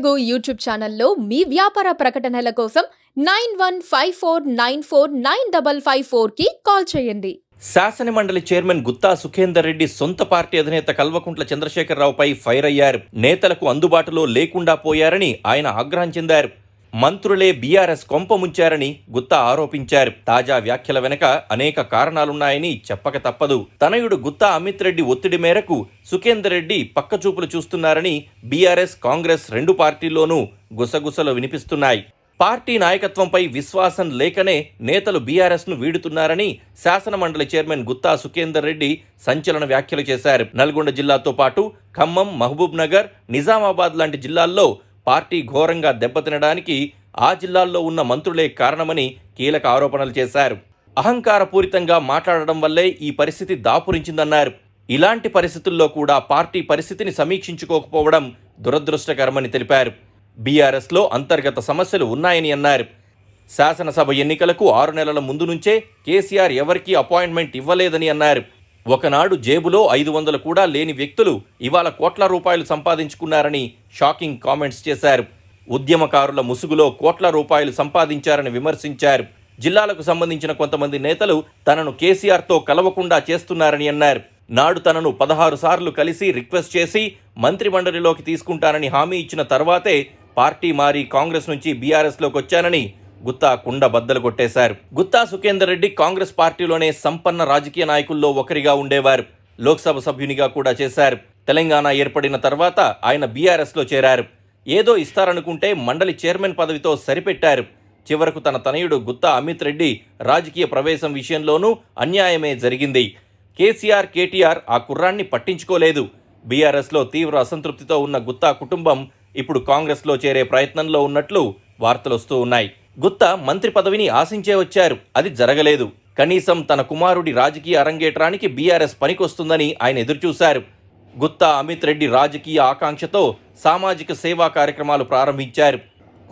Telugu YouTube ఛానల్లో మీ వ్యాపార ప్రకటనల కోసం 9154949554కి కాల్ చేయండి. శాసనమండలి చైర్మన్ గుత్తా సుఖేందర్ రెడ్డి సొంత పార్టీ అధినేత కల్వకుంట్ల చంద్రశేఖరరావుపై ఫైర్ అయ్యారు. నేతలకు అందుబాటులో లేకుండా పోయారని ఆయన ఆగ్రహం చెందారు. మంత్రులే బీఆర్ఎస్ కొంప ముంచారని గుత్తా ఆరోపించారు. తాజా వ్యాఖ్యల వెనక అనేక కారణాలున్నాయని చెప్పక తప్పదు. తనయుడు గుత్తా అమిత్ రెడ్డి ఒత్తిడి మేరకు సుఖేందర్ రెడ్డి పక్కచూపులు చూస్తున్నారని బీఆర్ఎస్, కాంగ్రెస్ రెండు పార్టీల్లోనూ గుసగుసలు వినిపిస్తున్నాయి. పార్టీ నాయకత్వంపై విశ్వాసం లేకనే నేతలు బీఆర్ఎస్ను వీడుతున్నారని శాసనమండలి చైర్మన్ గుత్తా సుఖేందర్ రెడ్డి సంచలన వ్యాఖ్యలు చేశారు. నల్గొండ జిల్లాతో పాటు ఖమ్మం, మహబూబ్ నగర్, నిజామాబాద్ లాంటి జిల్లాల్లో పార్టీ ఘోరంగా దెబ్బతినడానికి ఆ జిల్లాల్లో ఉన్న మంత్రులే కారణమని కీలక ఆరోపణలు చేశారు. అహంకారపూరితంగా మాట్లాడడం వల్లే ఈ పరిస్థితి దాపురించిందన్నారు. ఇలాంటి పరిస్థితుల్లో కూడా పార్టీ పరిస్థితిని సమీక్షించుకోకపోవడం దురదృష్టకరమని తెలిపారు. బీఆర్ఎస్లో అంతర్గత సమస్యలు ఉన్నాయని అన్నారు. శాసనసభ ఎన్నికలకు 6 నెలల ముందు నుంచే కేసీఆర్ ఎవరికీ అపాయింట్మెంట్ ఇవ్వలేదని అన్నారు. ఒకనాడు జేబులో 500 కూడా లేని వ్యక్తులు ఇవాళ కోట్ల రూపాయలు సంపాదించుకున్నారని షాకింగ్ కామెంట్స్ చేశారు. ఉద్యమకారుల ముసుగులో కోట్ల రూపాయలు సంపాదించారని విమర్శించారు. జిల్లాలకు సంబంధించిన కొంతమంది నేతలు తనను కేసీఆర్తో కలవకుండా చేస్తున్నారని అన్నారు. నాడు తనను 16 సార్లు కలిసి రిక్వెస్ట్ చేసి మంత్రిమండలిలోకి తీసుకుంటానని హామీ ఇచ్చిన తర్వాతే పార్టీ మారి కాంగ్రెస్ నుంచి బీఆర్ఎస్లోకి వచ్చానని గుత్తా కుండ బద్దలు కొట్టేశారు. గుత్తా సుఖేందర్ రెడ్డి కాంగ్రెస్ పార్టీలోనే సంపన్న రాజకీయ నాయకుల్లో ఒకరిగా ఉండేవారు. లోక్సభ సభ్యునిగా కూడా చేశారు. తెలంగాణ ఏర్పడిన తర్వాత ఆయన బీఆర్ఎస్లో చేరారు. ఏదో ఇస్తారనుకుంటే మండలి చైర్మన్ పదవితో సరిపెట్టారు. చివరకు తన తనయుడు గుత్తా అమిత్ రెడ్డి రాజకీయ ప్రవేశం విషయంలోనూ అన్యాయమే జరిగింది. కేసీఆర్, కేటీఆర్ ఆ కుర్రాన్ని పట్టించుకోలేదు. బీఆర్ఎస్లో తీవ్ర అసంతృప్తితో ఉన్న గుత్తా కుటుంబం ఇప్పుడు కాంగ్రెస్లో చేరే ప్రయత్నంలో ఉన్నట్లు వార్తలొస్తూ ఉన్నాయి. గుత్తా మంత్రి పదవిని ఆశించే వచ్చారు. అది జరగలేదు. కనీసం తన కుమారుడి రాజకీయ అరంగేట్రానికి బీఆర్ఎస్ పనికొస్తుందని ఆయన ఎదురుచూశారు. గుత్తా అమిత్ రెడ్డి రాజకీయ ఆకాంక్షతో సామాజిక సేవా కార్యక్రమాలు ప్రారంభించారు.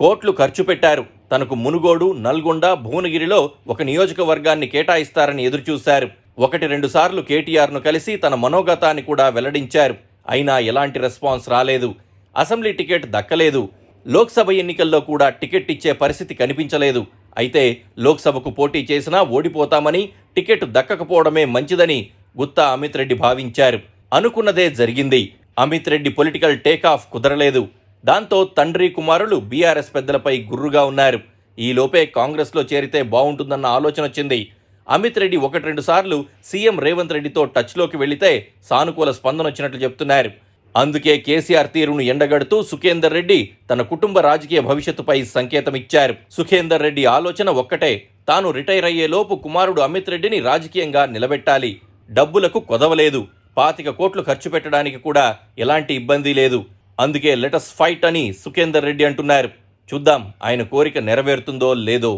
కోట్లు ఖర్చు పెట్టారు. తనకు మునుగోడు, నల్గొండ, భువనగిరిలో ఒక నియోజకవర్గాన్ని కేటాయిస్తారని ఎదురుచూశారు. 1-2 సార్లు కేటీఆర్ను కలిసి తన మనోగతాన్ని కూడా వెల్లడించారు. అయినా ఎలాంటి రెస్పాన్స్ రాలేదు. అసెంబ్లీ టికెట్ దక్కలేదు. లోక్సభ ఎన్నికల్లో కూడా టికెట్ ఇచ్చే పరిస్థితి కనిపించలేదు. అయితే లోక్సభకు పోటీ చేసినా ఓడిపోతామని, టికెట్ దక్కకపోవడమే మంచిదని గుత్తా అమిత్ రెడ్డి భావించారు. అనుకున్నదే జరిగింది. అమిత్ రెడ్డి పొలిటికల్ టేకాఫ్ కుదరలేదు. దాంతో తండ్రి, కుమారులు బీఆర్ఎస్ పెద్దలపై గుర్రుగా ఉన్నారు. ఈలోపే కాంగ్రెస్లో చేరితే బాగుంటుందన్న ఆలోచన వచ్చింది. అమిత్ రెడ్డి 1-2 సార్లు సీఎం రేవంత్ రెడ్డితో టచ్లోకి వెళితే సానుకూల స్పందన వచ్చినట్లు చెప్తున్నారు. అందుకే కేసీఆర్ తీరును ఎండగడుతూ సుఖేందర్ రెడ్డి తన కుటుంబ రాజకీయ భవిష్యత్తుపై సంకేతమిచ్చారు. సుఖేందర్ రెడ్డి ఆలోచన ఒక్కటే, తాను రిటైర్ అయ్యేలోపు కుమారుడు అమిత్ రెడ్డిని రాజకీయంగా నిలబెట్టాలి. డబ్బులకు కొదవలేదు. 25 కోట్లు ఖర్చు పెట్టడానికి కూడా ఎలాంటి ఇబ్బంది లేదు. అందుకే లెటస్ ఫైట్ అని సుఖేందర్ రెడ్డి అంటున్నారు. చూద్దాం ఆయన కోరిక నెరవేరుతుందో లేదో.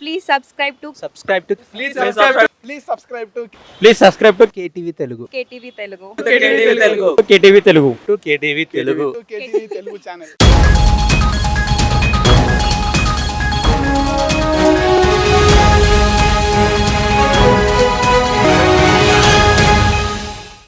Please subscribe to KTV Telugu. KTV Telugu. KTV Telugu channel.